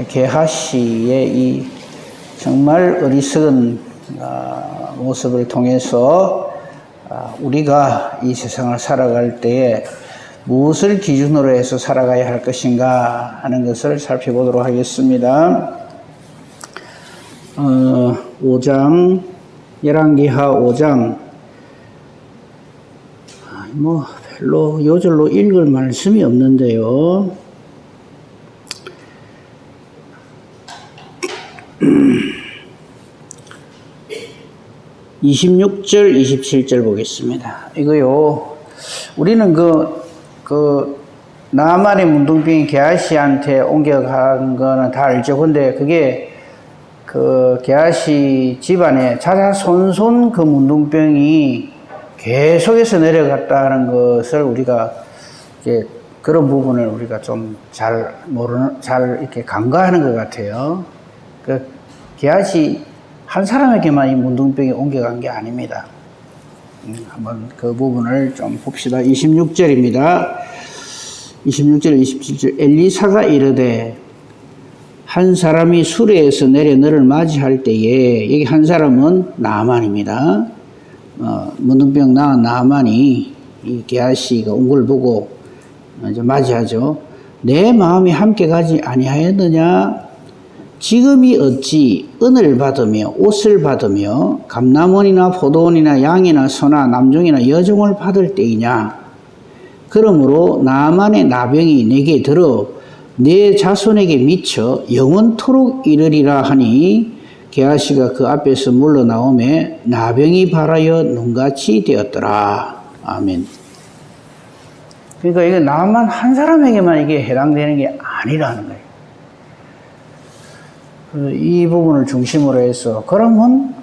게하시의 이 정말 어리석은 모습을 통해서 우리가 이 세상을 살아갈 때에 무엇을 기준으로 해서 살아가야 할 것인가 하는 것을 살펴보도록 하겠습니다. 5장, 열왕기하 5장, 별로 요절로 읽을 말씀이 없는데요. 26절, 27절 보겠습니다. 이거요, 우리는 나만의 문둥병이 게하시한테 옮겨간 거는 다 알죠. 근데 그게 게하시 집안에 자자손손 그 문둥병이 계속해서 내려갔다는 것을 우리가 이제 그런 부분을 우리가 좀 잘 이렇게 간과하는 것 같아요. 게하시 한 사람에게만 이 문둥병이 옮겨간 게 아닙니다. 한번 그 부분을 좀 봅시다. 26절입니다. 26절, 27절. 엘리사가 이르되 한 사람이 수레에서 내려 너를 맞이할 때에, 여기 한 사람은 나아만입니다. 문둥병 나은 나아만이 이 게하시가 온 걸 보고 이제 맞이하죠. 내 마음이 함께 가지 아니하였느냐? 지금이 어찌 은을 받으며 옷을 받으며 감남원이나 포도원이나 양이나 소나 남종이나 여종을 받을 때이냐? 그러므로 나만의 나병이 내게 들어 내 자손에게 미쳐 영원토록 이르리라 하니 게하시가 그 앞에서 물러나오매 나병이 발하여 눈같이 되었더라. 아멘. 그러니까 이게 나만 한 사람에게만 이게 해당되는 게 아니라는 거예요. 이 부분을 중심으로 해서 그러면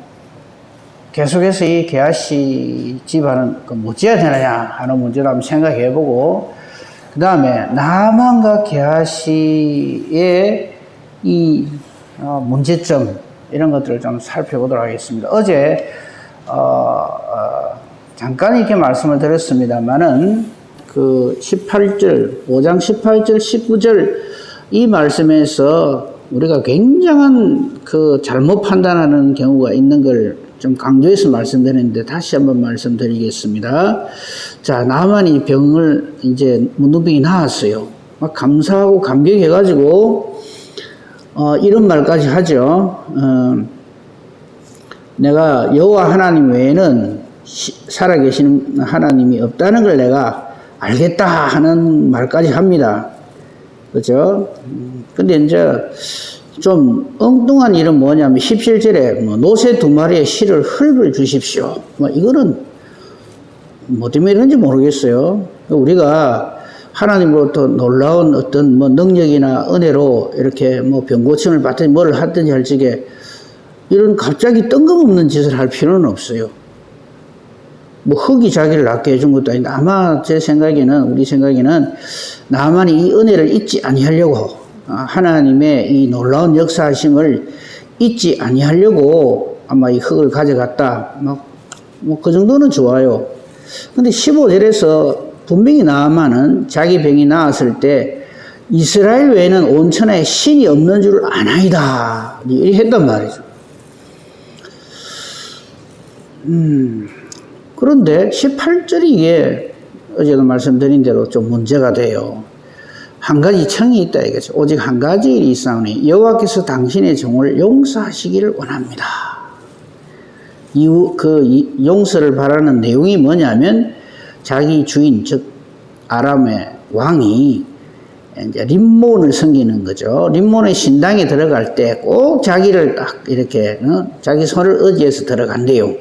계속해서 이 게하시 집안은 어찌해야 되느냐 하는 문제를 한번 생각해보고, 그 다음에 나만과 게하시의 이 문제점 이런 것들을 좀 살펴보도록 하겠습니다. 어제 잠깐 이렇게 말씀을 드렸습니다만은 그 18절, 5장 18절, 19절 이 말씀에서 우리가 굉장한 잘못 판단하는 경우가 있는 걸 좀 강조해서 말씀드리는데 다시 한번 말씀드리겠습니다. 자, 나만이 병을 이제 문둥병이 나았어요. 막 감사하고 감격해가지고 이런 말까지 하죠. 내가 여호와 하나님 외에는 살아계시는 하나님이 없다는 걸 내가 알겠다 하는 말까지 합니다. 그죠? 근데 이제 좀 엉뚱한 일은 뭐냐면 17절에 노새 2마리의 실을 흙을 주십시오. 이거는 뭐 때문에 이런지 모르겠어요. 우리가 하나님으로부터 놀라운 어떤 능력이나 은혜로 이렇게 병 고침을 받든지 뭐를 하든지 할 적에 이런 갑자기 뜬금없는 짓을 할 필요는 없어요. 흙이 자기를 낫게 해준 것도 아닌데, 아마 우리 생각에는 나만이 이 은혜를 잊지 아니하려고, 하나님의 이 놀라운 역사하심을 잊지 아니하려고 아마 이 흙을 가져갔다. 그 정도는 좋아요. 근데 15절에서 분명히 나아만은 자기 병이 나았을 때 이스라엘 외에는 온 천하에 신이 없는 줄 아나이다. 이렇게 했단 말이죠. 그런데 18절이 이게 어제도 말씀드린 대로 좀 문제가 돼요. 한 가지 청이 있다 이거죠. 오직 한 가지 일이 있사오니 여호와께서 당신의 종을 용서하시기를 원합니다. 용서를 바라는 내용이 뭐냐면 자기 주인 즉 아람의 왕이 이제 림몬을 섬기는 거죠. 림몬의 신당에 들어갈 때 꼭 자기를 딱 이렇게 자기 손을 의지해서 들어간대요.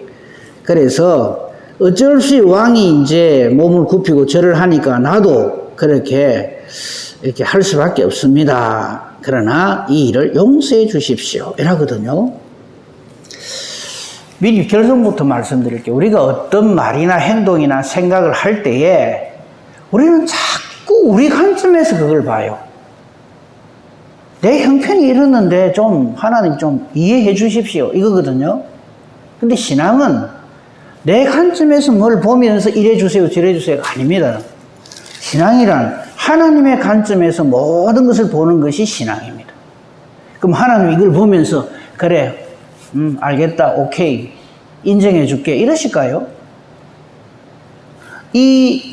그래서 어쩔 수 없이 왕이 이제 몸을 굽히고 절을 하니까 나도 이렇게 할 수밖에 없습니다. 그러나 이 일을 용서해 주십시오. 이러거든요. 미리 결론부터 말씀드릴게요. 우리가 어떤 말이나 행동이나 생각을 할 때에 우리는 자꾸 우리 관점에서 그걸 봐요. 내 형편이 이러는데 하나님 좀 이해해 주십시오. 이거거든요. 근데 신앙은 내 관점에서 뭘 보면서 이래 주세요, 저래 주세요가 아닙니다. 신앙이란 하나님의 관점에서 모든 것을 보는 것이 신앙입니다. 그럼 하나님 이걸 보면서 그래, 알겠다, 오케이, 인정해 줄게 이러실까요?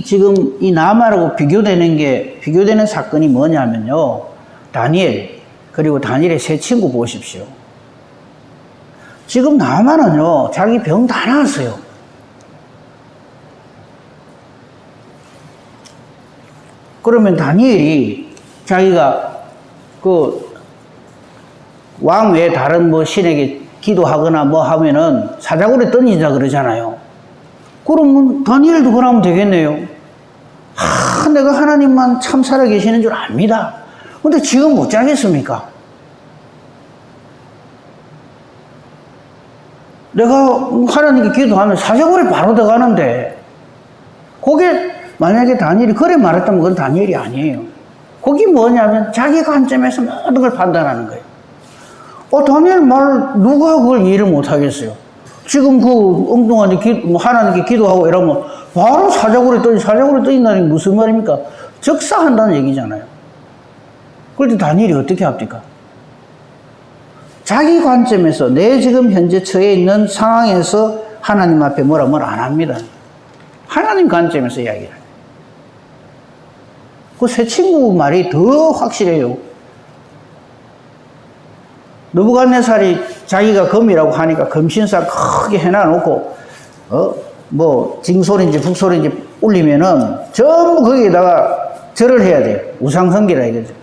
지금 이 나만하고 비교되는 사건이 뭐냐면요. 다니엘, 그리고 다니엘의 세 친구 보십시오. 지금 나만은요, 자기 병 다 나았어요. 그러면 다니엘이 자기가 왕 외에 다른 신에게 기도하거나 뭐 하면은 사자굴에 던진다 그러잖아요. 그러면 다니엘도 그러면 되겠네요. 내가 하나님만 참 살아계시는 줄 압니다. 근데 지금 못 자겠습니까? 내가 하나님께 기도하면 사자굴에 바로 들어가는데, 그게 만약에 다니엘이 그래 말했다면 그건 다니엘이 아니에요. 그게 뭐냐면 자기 관점에서 모든 걸 판단하는 거예요. 다니엘 말 누가 그걸 이해를 못 하겠어요. 지금 엉뚱한데 하나님께 기도하고 이러면 바로 사자굴에 떠진다는 게 무슨 말입니까? 적사한다는 얘기잖아요. 그럴 때 다니엘이 어떻게 합니까? 자기 관점에서 내 지금 현재 처해 있는 상황에서 하나님 앞에 뭐라 안 합니다. 하나님 관점에서 이야기를 해요. 그 세 친구 말이 더 확실해요. 느부갓네살이 자기가 검이라고 하니까 검신상 크게 해놔놓고 징소리인지 북소리인지 울리면은 전부 거기에다가 절을 해야 돼요. 우상성기라 이거죠.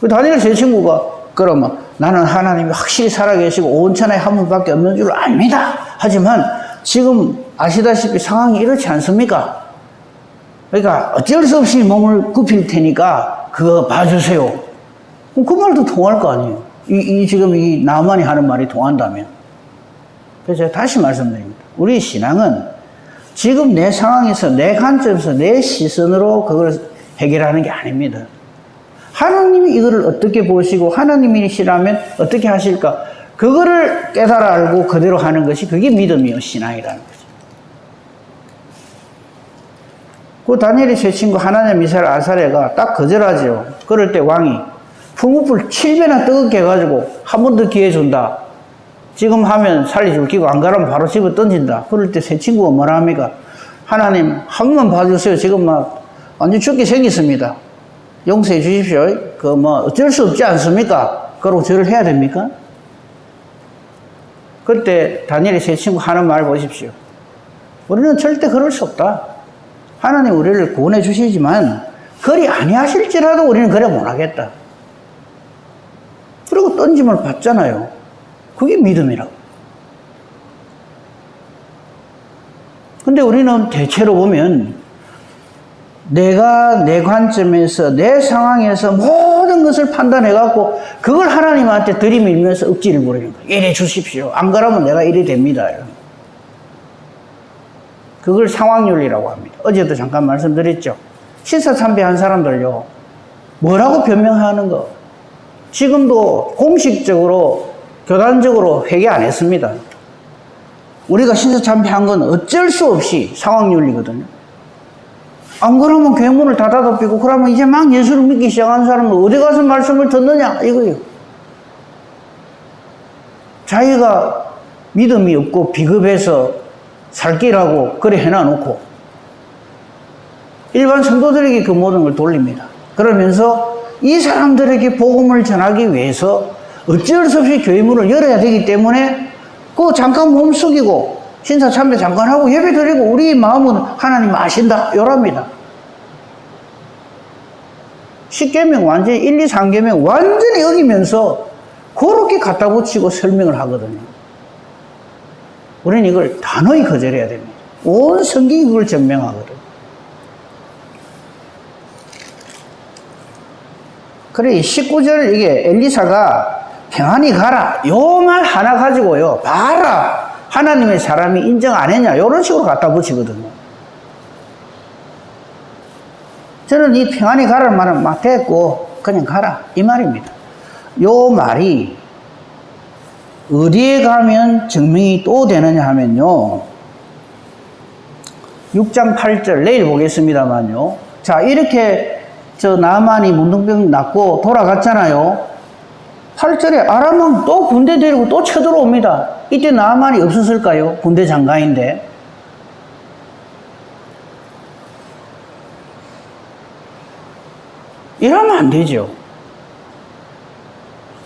그 다니엘 세 친구가 그러면 나는 하나님이 확실히 살아계시고 온천에 한 분밖에 없는 줄 압니다. 하지만 지금 아시다시피 상황이 이렇지 않습니까? 그러니까 어쩔 수 없이 몸을 굽힐 테니까 그거 봐주세요. 그 말도 통할 거 아니에요. 지금 이 나만이 하는 말이 통한다면. 그래서 제가 다시 말씀드립니다. 우리 신앙은 지금 내 상황에서 내 관점에서 내 시선으로 그걸 해결하는 게 아닙니다. 하나님이 이거를 어떻게 보시고 하나님이시라면 어떻게 하실까? 그거를 깨달아 알고 그대로 하는 것이 그게 믿음이요 신앙이라는 거죠. 그 다니엘의 세 친구 하나냐 미사엘 아사랴가 딱 거절하죠. 그럴 때 왕이 풍우풀 7배나 뜨겁게 해가지고 한 번 더 기회 준다. 지금 하면 살려줄 기고 안 가라면 바로 집어 던진다. 그럴 때 세 친구가 뭐라 합니까? 하나님 한 번만 봐주세요. 지금 완전 죽게 생겼습니다. 용서해 주십시오. 어쩔 수 없지 않습니까? 그러고 절을 해야 됩니까? 그때 다니엘의 세 친구 하는 말 보십시오. 우리는 절대 그럴 수 없다. 하나님 우리를 구원해 주시지만 그리 아니하실지라도 우리는 그래 못하겠다. 그리고 던짐을 받잖아요. 그게 믿음이라고. 근데 우리는 대체로 보면 내가 내 관점에서 내 상황에서 모든 것을 판단해갖고 그걸 하나님한테 들이밀면서 억지를 부리는 거예요. 이래 주십시오. 안 그러면 내가 이래 됩니다. 그걸 상황윤리라고 합니다. 어제도 잠깐 말씀드렸죠. 신사참배한 사람들요. 뭐라고 변명하는 거? 지금도 공식적으로 교단적으로 회개 안 했습니다. 우리가 신사참배한 건 어쩔 수 없이 상황윤리거든요. 안 그러면 괴문을 다 닫아삐고 그러면 이제 막 예수를 믿기 시작한 사람은 어디 가서 말씀을 듣느냐 이거예요. 자기가 믿음이 없고 비겁해서 살기라고 그래 해놔놓고 일반 성도들에게 그 모든 걸 돌립니다. 그러면서 이 사람들에게 복음을 전하기 위해서 어쩔 수 없이 교회 문을 열어야 되기 때문에 잠깐 몸 숙이고 신사참배 잠깐 하고 예배 드리고 우리 마음은 하나님 아신다 요랍니다. 10계명 완전히 1, 2, 3계명 완전히 어기면서 그렇게 갖다 붙이고 설명을 하거든요. 우리는 이걸 단호히 거절해야 됩니다. 온 성경이 그걸 증명하거든요. 그래 19절 이게 엘리사가 평안히 가라 요 말 하나 가지고요 봐라 하나님의 사람이 인정 안 했냐 이런 식으로 갖다 붙이거든요. 저는 이 평안히 가라는 말은 막 됐고 그냥 가라 이 말입니다. 요 말이 어디에 가면 증명이 또 되느냐 하면요 6장 8절 내일 보겠습니다만요 자, 이렇게 저 나만이 문둥병 낫고 돌아갔잖아요. 8절에 아람 왕 또 군대 데리고 또 쳐들어옵니다. 이때 나만이 없었을까요? 군대 장관인데. 이러면 안 되죠.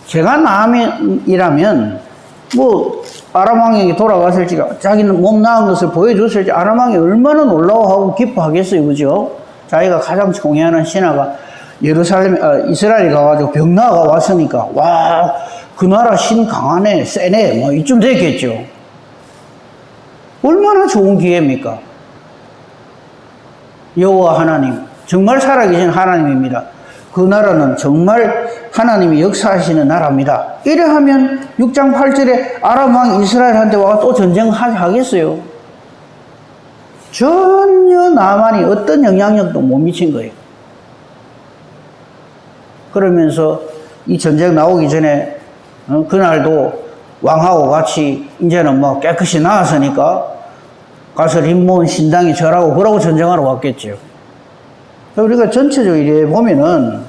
제가 남이라면 뭐 아람 왕에게 돌아갔을지 자기는 몸 나은 것을 보여줬을지 아람 왕이 얼마나 놀라워하고 기뻐하겠어요. 그죠? 자기가 가장 총애하는 신하가 이스라엘에 가가지고 병 나가 왔으니까 와, 그 나라 신 강하네, 세네, 뭐 이쯤 됐겠죠. 얼마나 좋은 기회입니까? 여호와 하나님, 정말 살아계신 하나님입니다. 그 나라는 정말 하나님이 역사하시는 나라입니다. 이래 하면 6장 8절에 아람 왕 이스라엘한테 와서 또 전쟁하겠어요? 전혀 나만이 어떤 영향력도 못 미친 거예요. 그러면서 이 전쟁 나오기 전에 그날도 왕하고 같이 이제는 뭐 깨끗이 나았으니까 가서 림몬 신당에 절하고 그러고 전쟁하러 왔겠죠. 우리가 전체적으로 이래 보면은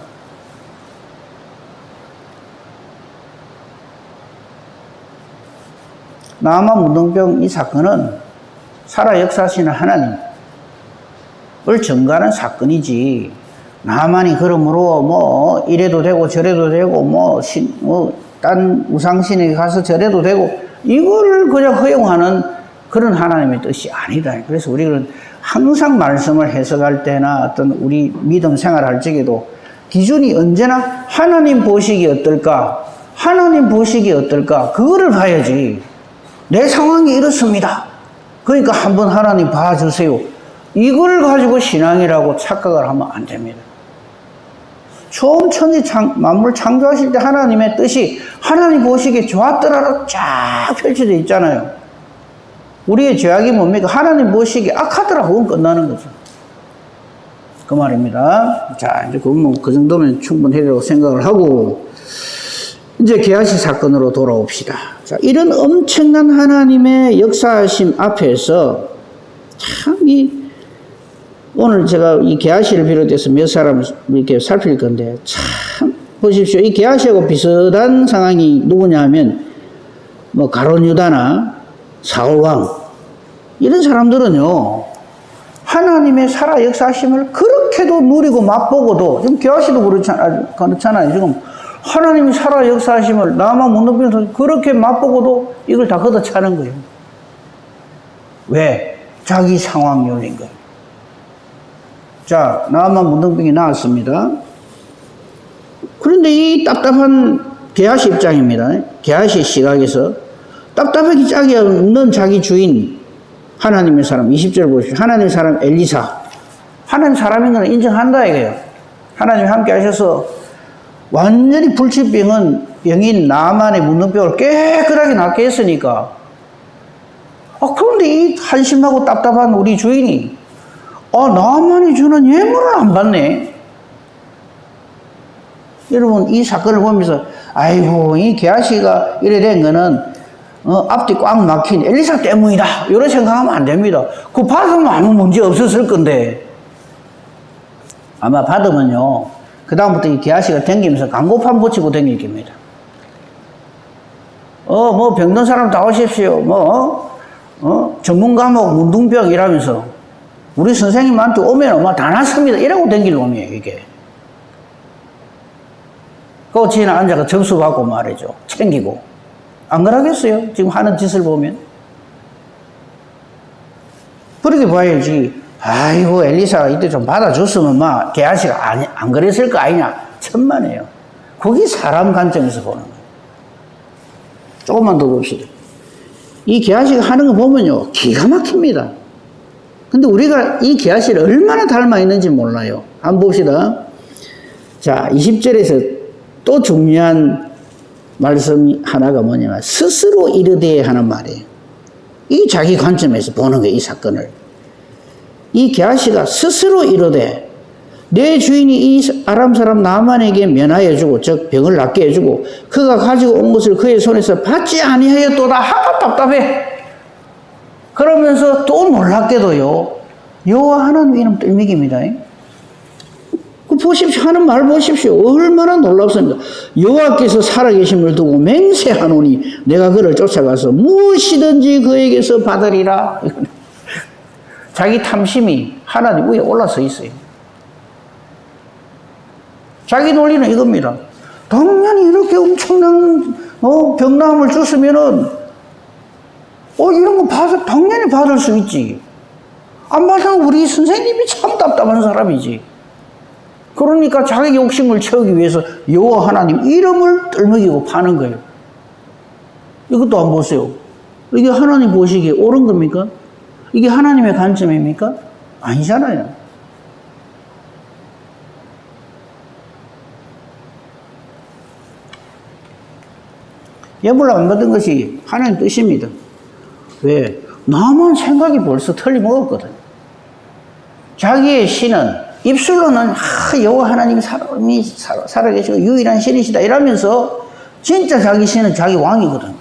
나아만 문둥병 이 사건은 살아 역사하시는 하나님을 증거하는 사건이지, 나만이 그러므로 뭐 이래도 되고 저래도 되고 딴 우상신에게 가서 저래도 되고 이거를 그냥 허용하는 그런 하나님의 뜻이 아니다. 그래서 우리는 항상 말씀을 해석할 때나 어떤 우리 믿음 생활할 적에도 기준이 언제나 하나님 보시기 어떨까? 하나님 보시기 어떨까? 그거를 봐야지. 내 상황이 이렇습니다. 그러니까 한번 하나님 봐주세요. 이걸 가지고 신앙이라고 착각을 하면 안 됩니다. 처음 천지 만물 창조하실 때 하나님의 뜻이 하나님 보시기에 좋았더라로 쫙 펼쳐져 있잖아요. 우리의 죄악이 뭡니까? 하나님 보시기에 악하더라. 그건 끝나는 거죠. 그 말입니다. 자, 이제 그 정도면 충분하리라고 생각을 하고, 이제 게하시 사건으로 돌아옵시다. 자, 이런 엄청난 하나님의 역사하심 앞에서 오늘 제가 이 게하시를 비롯해서 몇 사람을 이렇게 살필 건데, 참 보십시오. 이 게하시하고 비슷한 상황이 누구냐 하면 뭐 가룟 유다나 사울왕 이런 사람들은요, 하나님의 살아 역사하심을 그렇게도 누리고 맛보고도, 지금 게하시도 그렇잖아요. 지금 하나님이 살아 역사하심을 나아만 문둥병에서 그렇게 맛보고도 이걸 다 걷어차는 거예요. 왜? 자기 상황 열린 거예요. 자, 나아만 문둥병이 나왔습니다. 그런데 이 답답한 게하시 입장입니다. 게하시 시각에서 답답하기 짝이 없는 자기 주인 하나님의 사람, 20절 보십시오. 하나님의 사람 엘리사. 하나님 사람인 건 인정한다 이거예요. 하나님이 함께 하셔서 완전히 불치병인 나아만의 문둥병을 깨끗하게 낫게 했으니까. 그런데 이 한심하고 답답한 우리 주인이 나아만이 주는 예물을 안 받네. 여러분, 이 사건을 보면서 아이고, 이 게하시가 이래 된 거는 앞뒤 꽉 막힌 엘리사 때문이다, 이런 생각하면 안 됩니다. 그거 받으면 아무 문제 없었을 건데, 아마 받으면요, 그 다음부터 이 게하시가 댕기면서 광고판 붙이고 댕길 겁니다. 뭐 병든 사람 다 오십시오. 전문 과목 문둥병 이라면서 우리 선생님한테 오면 다 낫습니다 이라고 댕길 놈이에요, 이게. 그 지나 앉아서 점수 받고 말이죠. 챙기고. 안 그러겠어요? 지금 하는 짓을 보면. 그렇게 봐야지. 아이고, 엘리사가 이때 좀 받아줬으면 게하시가 안 그랬을 거 아니냐. 천만에요. 그게 사람 관점에서 보는 거예요. 조금만 더 봅시다. 이 게하시가 하는 거 보면요, 기가 막힙니다. 근데 우리가 이 게하시를 얼마나 닮아 있는지 몰라요. 한번 봅시다. 자, 20절에서 또 중요한 말씀이 하나가 뭐냐면 스스로 이르되 하는 말이에요. 이 자기 관점에서 보는 거예요, 이 사건을. 이 게하시가 스스로 이르되 내 주인이 이 아람 사람 나만에게 면하여 주고, 즉 병을 낫게 해주고 그가 가지고 온 것을 그의 손에서 받지 아니하였도다. 하가 답답해. 그러면서 또 놀랍게도요, 여호와 하나님 이름 뜰미깁니다. 보십시오. 하는 말 보십시오. 얼마나 놀랍습니까? 여호와께서 살아계심을 두고 맹세하노니 내가 그를 쫓아가서 무엇이든지 그에게서 받으리라. 자기 탐심이 하나님 위에 올라서 있어요. 자기 논리는 이겁니다. 당연히 이렇게 엄청난 병나음을 줬으면은 이런 거 당연히 받을 수 있지. 안 받으면 우리 선생님이 참 답답한 사람이지. 그러니까 자기 욕심을 채우기 위해서 여호와 하나님 이름을 떨먹이고 파는 거예요. 이것도 안 보세요. 이게 하나님 보시기에 옳은 겁니까? 이게 하나님의 관점입니까? 아니잖아요. 예물을 안 받은 것이 하나님 뜻입니다. 왜? 나만 생각이 벌써 틀림없거든. 자기의 신은 입술로는 여호와 하나님이 살아계시고 유일한 신이시다 이러면서 진짜 자기 신은 자기 왕이거든.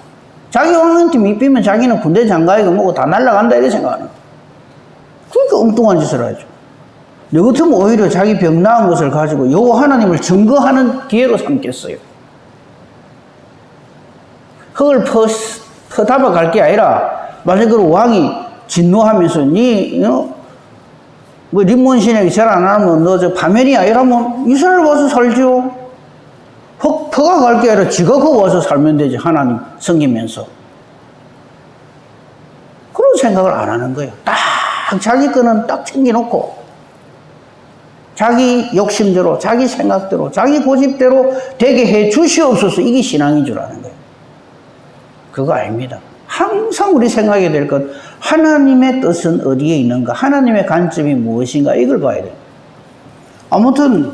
자기 왕한테 밑비면 자기는 군대 장가이고 뭐고 다 날라간다 이렇게 생각하는 거야. 그러니까 엉뚱한 짓을 하죠. 너 같으면 오히려 자기 병 나은 것을 가지고 여호와 하나님을 증거하는 기회로 삼겠어요. 흙을 퍼다봐 갈 게 아니라 만약 그 왕이 진노하면서 림몬신에게 절 안 하면 너 저 파면이야 이러면 이스라엘 와서 살죠. 퍼가 갈 게 아니라 지가 거 와서 살면 되지. 하나님 섬기면서. 그런 생각을 안 하는 거예요. 딱 자기 거는 딱 챙겨놓고 자기 욕심대로 자기 생각대로 자기 고집대로 되게 해 주시옵소서. 이게 신앙인 줄 아는 거예요. 그거 아닙니다. 항상 우리 생각해야 될 것, 하나님의 뜻은 어디에 있는가? 하나님의 관점이 무엇인가? 이걸 봐야 돼요. 아무튼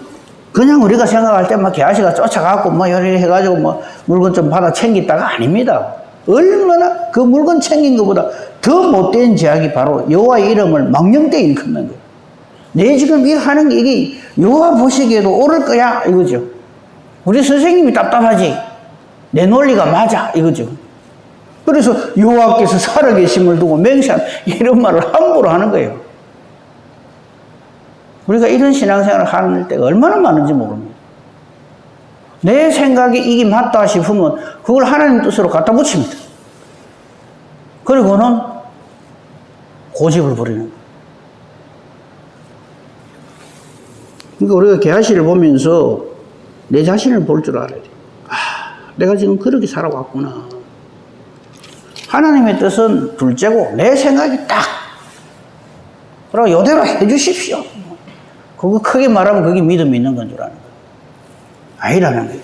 그냥 우리가 생각할 때 막 게하시가 쫓아가고 뭐 요리 해가지고 뭐 물건 좀 받아 챙겼다가 아닙니다. 얼마나 그 물건 챙긴 것보다 더 못된 제약이 바로 여호와의 이름을 망령되이 일컫는 거예요. 내 지금 이거 하는 게 이게 여호와 보시기에도 옳을 거야 이거죠. 우리 선생님이 답답하지. 내 논리가 맞아 이거죠. 그래서 여호와께서 살아계심을 두고 맹세한 이런 말을 함부로 하는 거예요. 우리가 이런 신앙생활을 하는 때가 얼마나 많은지 모릅니다. 내 생각이 이게 맞다 싶으면 그걸 하나님 뜻으로 갖다 붙입니다. 그리고는 고집을 부리는 거예요. 그러니까 우리가 게하시를 보면서 내 자신을 볼 줄 알아야 돼요. 내가 지금 그렇게 살아왔구나. 하나님의 뜻은 둘째고 내 생각이 딱 그리고 이대로 해주십시오. 그거 크게 말하면 그게 믿음이 있는 건 줄 아는 거예요. 아니라는 거예요.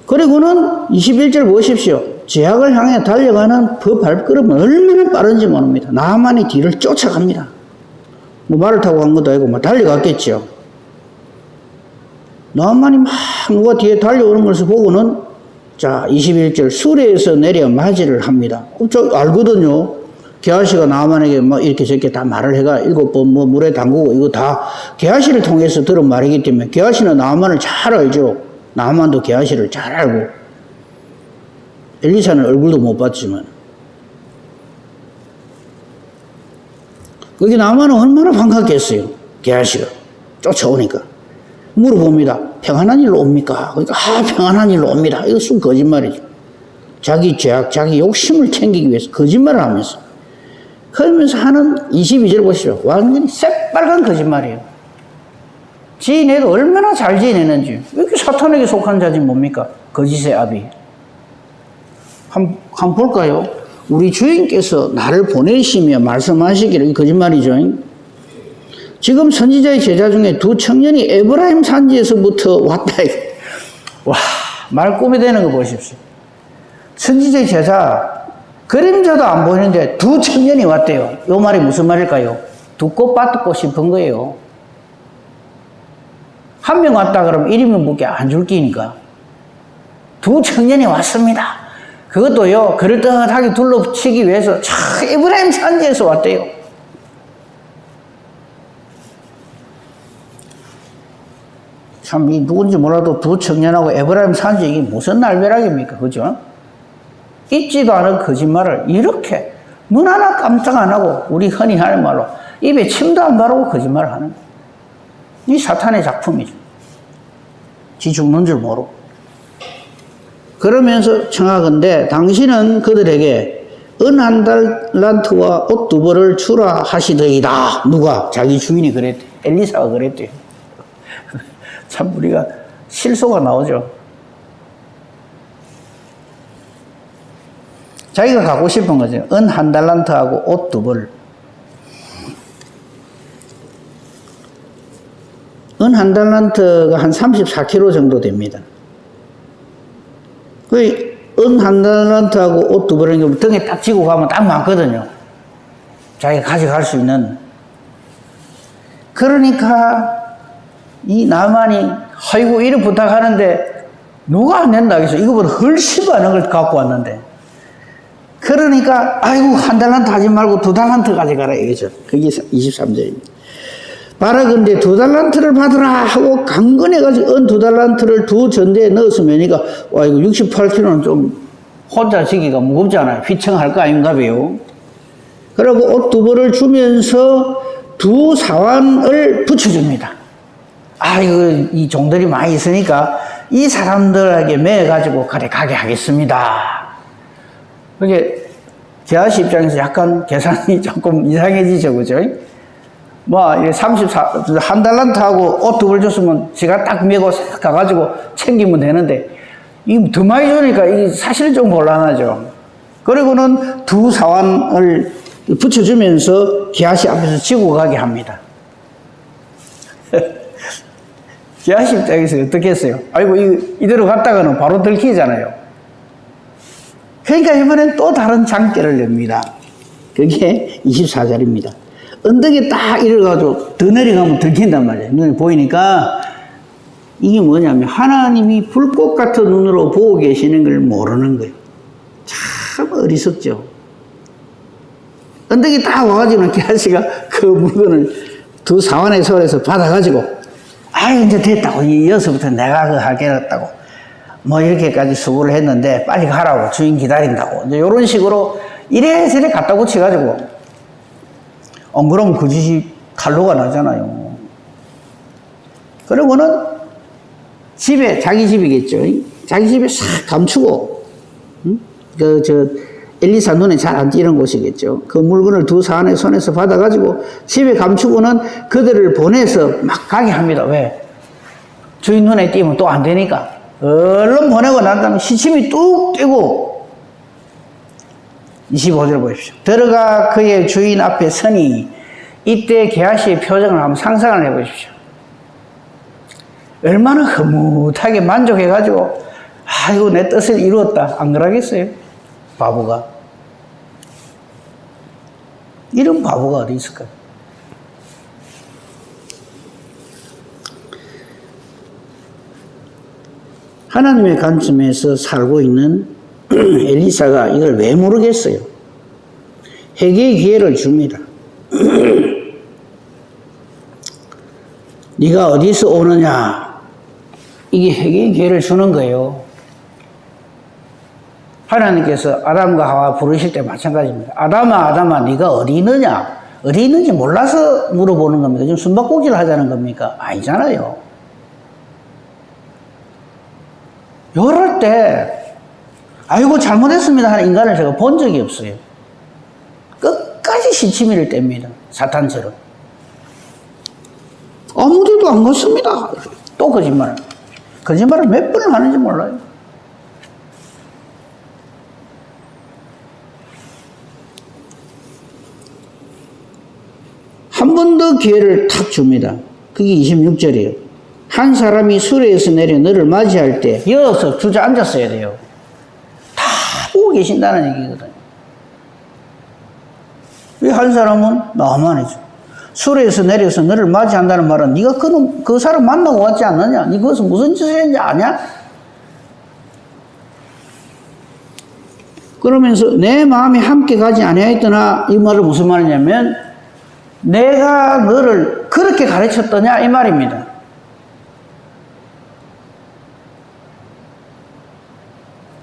그리고는 21절 보십시오. 죄악을 향해 달려가는 그 발걸음은 얼마나 빠른지 모릅니다. 나만이 뒤를 쫓아갑니다. 뭐 말을 타고 간 것도 아니고 막 달려갔겠죠. 나만이 막 누가 뒤에 달려오는 것을 보고는 자, 21절 수레에서 내려 맞이를 합니다. 저 알거든요. 게하시가 나만에게 뭐 이렇게 저렇게 다 말을 해가 7번 뭐 물에 담그고 이거 다 게하시를 통해서 들은 말이기 때문에 게하시는 나만을 잘 알죠. 나만도 게하시를 잘 알고 엘리사는 얼굴도 못 봤지만 거기 나만은 얼마나 반갑겠어요. 게하시가 쫓아오니까 물어봅니다. 평안한 일로 옵니까? 그러니까 평안한 일로 옵니다. 이거 쑥 거짓말이죠. 자기 죄악, 자기 욕심을 챙기기 위해서 거짓말을 하면서 그러면서 하는 22절 보시죠. 완전히 새빨간 거짓말이에요. 지내도 얼마나 잘 지내는지. 이렇게 사탄에게 속한 자지 뭡니까? 거짓의 아비. 한번 볼까요? 우리 주인께서 나를 보내시며 말씀하시기를, 거짓말이죠. 지금 선지자의 제자 중에 두 청년이 에브라임 산지에서부터 왔다. 와, 말 꿈이 되는 거 보십시오. 선지자의 제자, 그림자도 안 보이는데 두 청년이 왔대요. 이 말이 무슨 말일까요? 두 꽃 받고 싶은 거예요. 한 명 왔다 그러면 1인분밖에 안 줄 끼니까. 두 청년이 왔습니다. 그것도요, 그럴듯하게 둘러치기 위해서 에브라임 산지에서 왔대요. 참, 이 누군지 몰라도 두 청년하고 에브라임 산지 이게 무슨 날벼락입니까? 그죠? 있지도 않은 거짓말을 이렇게 눈 하나 깜짝 안 하고 우리 흔히 하는 말로 입에 침도 안 바르고 거짓말을 하는 거예요. 이 사탄의 작품이죠. 지 죽는 줄 모르고. 그러면서 청하건대 당신은 그들에게 은 한 달란트와 옷 두 벌을 주라 하시더이다. 누가? 자기 주인이 그랬대. 엘리사가 그랬대요. 참 우리가 실소가 나오죠. 자기가 갖고 싶은 거죠. 은 한 달란트하고 옷 두 벌. 은 한 달란트가 한 34kg 정도 됩니다. 은 한 달란트하고 옷 두 벌은 등에 딱 지고 가면 딱 많거든요. 자기가 가져갈 수 있는. 그러니까 이 나만이 아이고 이래 부탁하는데 누가 안 낸다 그래서 이거보다 훨씬 많은 걸 갖고 왔는데 그러니까 아이고 한 달란트 하지 말고 두 달란트 가져가라 이거죠. 그게 23절입니다. 바라건대 두 달란트를 받으라 하고 강건해가지고 은 두 달란트를 두 전대에 넣었으면 이거 와 이거 68kg는 좀 혼자 지기가 무겁잖아요. 휘청할 거 아닌가 봐요. 그리고 옷 두 벌을 주면서 두 사환을 붙여줍니다. 아이고 이 종들이 많이 있으니까 이 사람들에게 매가지고 그래 가게 하겠습니다. 그게 게하시 입장에서 약간 계산이 조금 이상해지죠, 그죠? 뭐, 한 달란트하고 옷 두 벌 줬으면 지가 딱 메고 가가지고 챙기면 되는데, 이 더 많이 주니까 이 사실 좀 곤란하죠. 그리고는 두 사환을 붙여주면서 게하시 앞에서 지고 가게 합니다. 게하시 입장에서 어떻게 했어요? 아이고, 이대로 갔다가는 바로 들키잖아요. 그러니까 이번엔 또 다른 장깨를 냅니다. 그게 24절입니다. 언덕에 딱 이래가지고 더 내려가면 들킨단 말이에요. 눈에 보이니까 이게 뭐냐면 하나님이 불꽃 같은 눈으로 보고 계시는 걸 모르는 거예요. 참 어리석죠. 언덕에 딱 와가지고는 게하시가 그 물건을 두 사환의 손에서 받아가지고 아유 이제 됐다고 여기서부터 내가 그 하겠다고 뭐 이렇게까지 수고를 했는데 빨리 가라고 주인 기다린다고 이제 이런 식으로 이래저래 갖다 붙여가지고 안 그러면 그 짓이 칼로가 나잖아요. 그러고는 집에 자기 집이겠죠. 자기 집에 싹 감추고 엘리사 눈에 잘 안 띄는 곳이겠죠. 그 물건을 두 사안의 손에서 받아가지고 집에 감추고는 그들을 보내서 막 가게 합니다. 왜? 주인 눈에 띄면 또 안 되니까. 얼른 보내고 난 다음에 시침이 뚝 떼고 25절 보십시오. 들어가 그의 주인 앞에 서니 이때 게하시의 표정을 한번 상상을 해보십시오. 얼마나 흐뭇하게 만족해가지고 아이고 내 뜻을 이루었다 안 그러겠어요? 바보가. 이런 바보가 어디 있을까요? 하나님의 관점에서 살고 있는 엘리사가 이걸 왜 모르겠어요? 회개의 기회를 줍니다. 네가 어디서 오느냐? 이게 회개의 기회를 주는 거예요. 하나님께서 아담과 하와 부르실 때 마찬가지입니다. 아담아 네가 어디 있느냐? 어디 있는지 몰라서 물어보는 겁니까? 지금 숨바꼭질을 하자는 겁니까? 아니잖아요. 이럴 때 아이고 잘못했습니다 하는 인간을 제가 본 적이 없어요. 끝까지 시치미를 뗍니다. 사탄처럼. 아무데도 안 갔습니다. 또 거짓말. 거짓말을 몇 번을 하는지 몰라요. 한 번 더 기회를 탁 줍니다. 그게 26절이에요. 한 사람이 수레에서 내려 너를 맞이할 때 이어서 주저앉았어야 돼요. 다 보고 계신다는 얘기거든요. 이 한 사람은 나만이죠. 수레에서 내려서 너를 맞이한다는 말은 네가 그 사람 만나고 왔지 않느냐? 네 그것은 무슨 짓을 했는지 아냐? 그러면서 내 마음이 함께 가지 아니하였더나 이 말은 무슨 말이냐면 내가 너를 그렇게 가르쳤더냐 이 말입니다.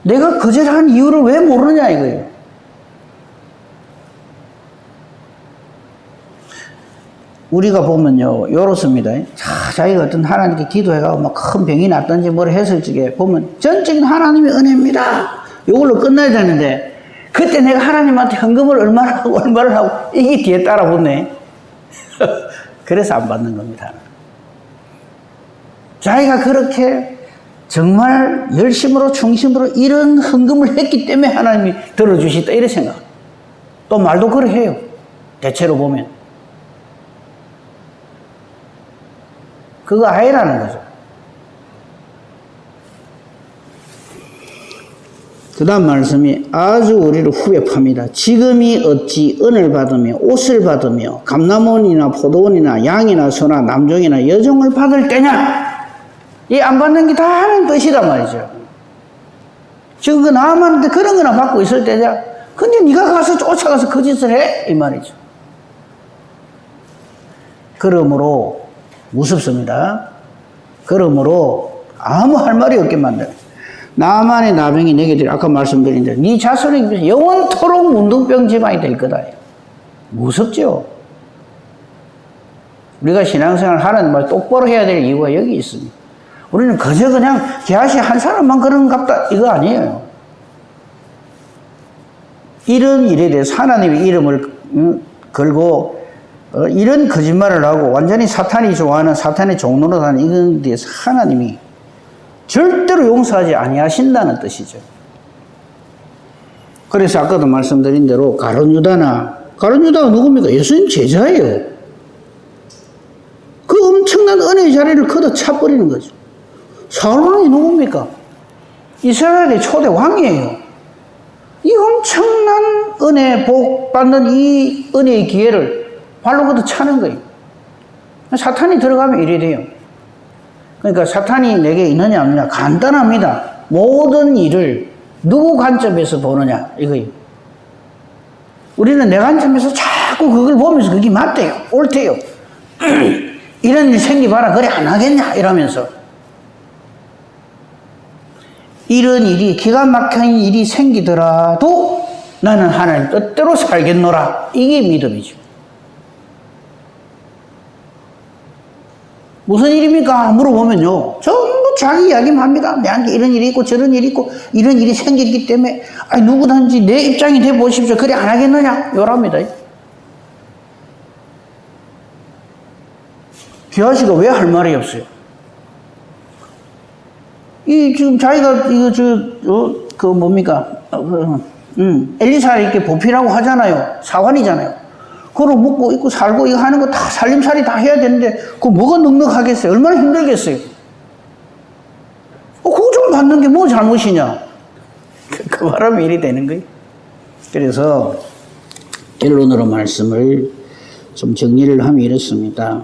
내가 거절한 이유를 왜 모르느냐 이거예요. 우리가 보면요, 요렇습니다. 자기가 어떤 하나님께 기도해가고 막 큰 병이 났든지 뭘 했을 적에 보면 전적인 하나님의 은혜입니다. 이걸로 끝나야 되는데 그때 내가 하나님한테 헌금을 얼마를 하고 이게 뒤에 따라붙네. 그래서 안 받는 겁니다. 자기가 그렇게 정말 열심으로 충심으로 이런 헌금을 했기 때문에 하나님이 들어주시다 이런 생각. 또 말도 그렇게 해요. 대체로 보면. 그거 아니라는 거죠. 그 다음 말씀이 아주 우리를 후에 팝니다. 지금이 어찌 은을 받으며 옷을 받으며 감람원이나 포도원이나 양이나 소나 남종이나 여종을 받을 때냐? 이 안 받는 게 다 하나님 뜻이란 말이죠. 지금 그 나만한테 그런 거나 받고 있을 때냐? 근데 네가 가서 쫓아가서 그 짓을 해? 이 말이죠. 그러므로 무섭습니다. 그러므로 아무 할 말이 없게 만들어. 나만의 나병이 내게 아까 말씀드린 대로 네 자손에게 영원토록 문둥병 지방이 될 거다. 무섭죠. 우리가 신앙생활 하는 말 똑바로 해야 될 이유가 여기 있습니다. 우리는 그저 그냥 개아시 한 사람만 그런갑다 이거 아니에요. 이런 일에 대해서 하나님의 이름을 걸고 이런 거짓말을 하고 완전히 사탄이 좋아하는 사탄의 종로로 하는 이런 데서 하나님이 절대로 용서하지 아니하신다는 뜻이죠. 그래서 아까도 말씀드린 대로 가룟 유다가 누굽니까? 예수님 제자예요. 그 엄청난 은혜의 자리를 걷어 차버리는 거죠. 사울왕이 누굽니까? 이스라엘의 초대 왕이에요. 이 엄청난 은혜 복 받는 이 은혜의 기회를 발로 걷어 차는 거예요. 사탄이 들어가면 이래 돼요. 그러니까 사탄이 내게 있느냐 없느냐 간단합니다. 모든 일을 누구 관점에서 보느냐 이거예요. 우리는 내 관점에서 자꾸 그걸 보면서 그게 맞대요. 옳대요. 이런 일 생기봐라 그래 안 하겠냐 이러면서 이런 일이 기가 막힌 일이 생기더라도 나는 하나님 뜻대로 살겠노라. 이게 믿음이죠. 무슨 일입니까? 물어보면요. 전부 자기 이야기만 합니다. 내한테 이런 일이 있고 저런 일이 있고 이런 일이 생겼기 때문에 아니 누구든지 내 입장이 돼 보십시오. 그래 안 하겠느냐? 요랍니다. 기아씨가 왜 할 말이 없어요? 지금 자기가 그 뭡니까? 엘리사 이렇게 보필하고 하잖아요. 사관이잖아요. 그걸 먹고 있고 살고 이거 하는 거 다 살림살이 다 해야 되는데 그거 뭐가 넉넉하겠어요? 얼마나 힘들겠어요? 그거 좀 받는 게 뭐 잘못이냐? 그 바람에 일이 되는 거예요. 그래서 결론으로 말씀을 좀 정리를 하면 이렇습니다.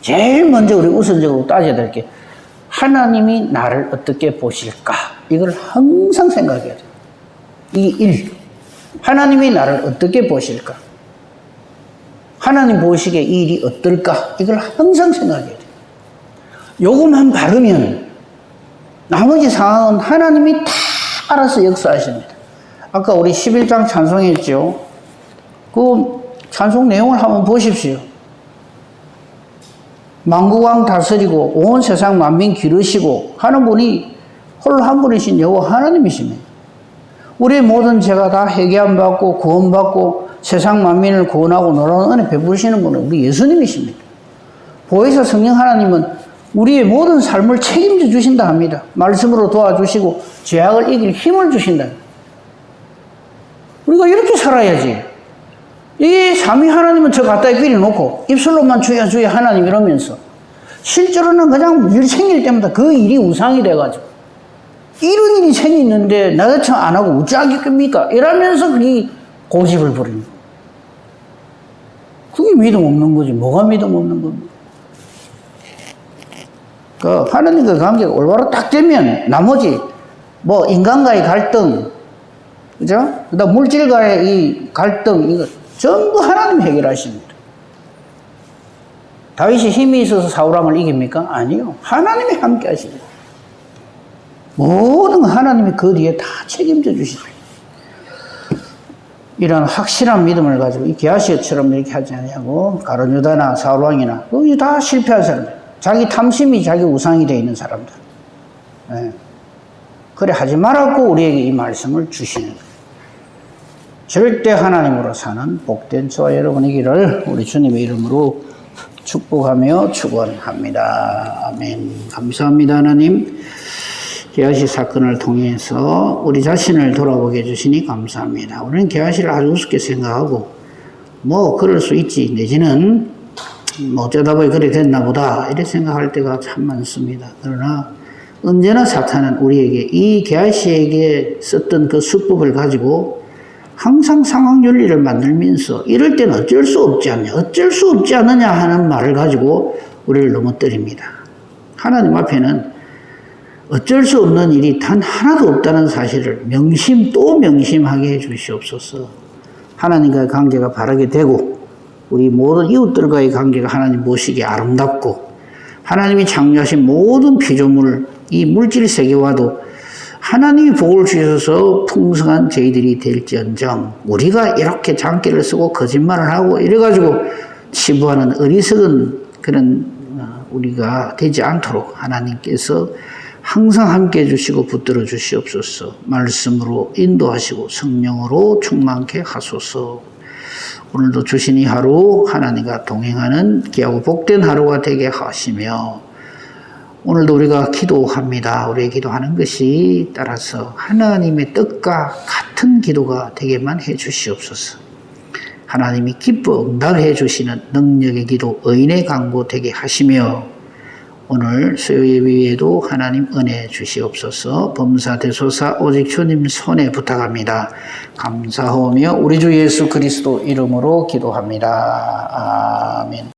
제일 먼저 우리 우선적으로 따져야 될 게 하나님이 나를 어떻게 보실까? 이걸 항상 생각해야 돼요. 이게 1. 하나님이 나를 어떻게 보실까? 하나님 보시기에 이 일이 어떨까? 이걸 항상 생각해야 돼요. 요것만 바르면 나머지 상황은 하나님이 다 알아서 역사하십니다. 아까 우리 11장 찬송했죠. 그 찬송 내용을 한번 보십시오. 만국왕 다스리고 온 세상 만민 기르시고 하는 분이 홀로 한 분이신 여호와 하나님이십니다. 우리의 모든 죄가 다 회개함 받고 구원 받고 세상 만민을 구원하고 놀라운 은혜 베푸시는 분은 우리 예수님이십니다. 보혜사 성령 하나님은 우리의 모든 삶을 책임져 주신다 합니다. 말씀으로 도와주시고 죄악을 이길 힘을 주신다. 우리가 이렇게 살아야지. 이 삼위 하나님은 저 갖다 끼려놓고 입술로만 주야 주야 하나님 이러면서 실제로는 그냥 일 생길 때마다 그 일이 우상이 돼가지고 이런 일이 생기는데 나같이 안 하고 어찌하겠습니까? 이러면서 그게 고집을 부리는 거예요. 그게 믿음 없는 거지. 뭐가 믿음 없는 겁니까? 그 하나님과 관계가 올바로 딱 되면 나머지 뭐 인간과의 갈등, 그죠? 그다음 물질과의 이 갈등 이거 전부 하나님 해결하십니다. 다윗이 힘이 있어서 사울왕을 이깁니까? 아니요. 하나님이 함께 하십니다. 모든 하나님이 그 뒤에 다 책임져 주십니다. 이런 확실한 믿음을 가지고 이 게하시처럼 이렇게 하지 않냐고 가룟 유다나 사울왕이나 거기 다 실패한 사람들. 자기 탐심이 자기 우상이 되어 있는 사람들. 예. 그래 하지 말라고 우리에게 이 말씀을 주시는 거예요. 절대 하나님으로 사는 복된 저와 여러분이기를 우리 주님의 이름으로 축복하며 축원합니다. 아멘. 감사합니다. 하나님. 계하시 사건을 통해서 우리 자신을 돌아보게 해주시니 감사합니다. 우리는 계하시를 아주 우습게 생각하고 뭐 그럴 수 있지 내지는 뭐 어쩌다 보니 그래 됐나 보다 이렇게 생각할 때가 참 많습니다. 그러나 언제나 사탄은 우리에게 이 계하시에게 썼던 그 수법을 가지고 항상 상황 윤리를 만들면서 이럴 때는 어쩔 수 없지 않냐, 어쩔 수 없지 않느냐 하는 말을 가지고 우리를 넘어뜨립니다. 하나님 앞에는 어쩔 수 없는 일이 단 하나도 없다는 사실을 또 명심하게 해 주시옵소서. 하나님과의 관계가 바르게 되고 우리 모든 이웃들과의 관계가 하나님 보시기에 아름답고 하나님이 창조하신 모든 피조물 이 물질 세계와도 하나님이 복을 주셔서 풍성한 저희들이 될지언정 우리가 이렇게 장기를 쓰고 거짓말을 하고 이래가지고 치부하는 어리석은 그런 우리가 되지 않도록 하나님께서 항상 함께 해주시고 붙들어 주시옵소서. 말씀으로 인도하시고 성령으로 충만케 하소서. 오늘도 주신 이 하루 하나님과 동행하는 귀하고 복된 하루가 되게 하시며 오늘도 우리가 기도합니다. 우리의 기도하는 것이 따라서 하나님의 뜻과 같은 기도가 되게만 해 주시옵소서. 하나님이 기뻐 응답해 주시는 능력의 기도, 의인의 강구 되게 하시며 오늘 수요 예배에도 하나님 은혜 주시옵소서. 범사대소사 오직 주님 손에 부탁합니다. 감사하며 우리 주 예수 그리스도 이름으로 기도합니다. 아멘.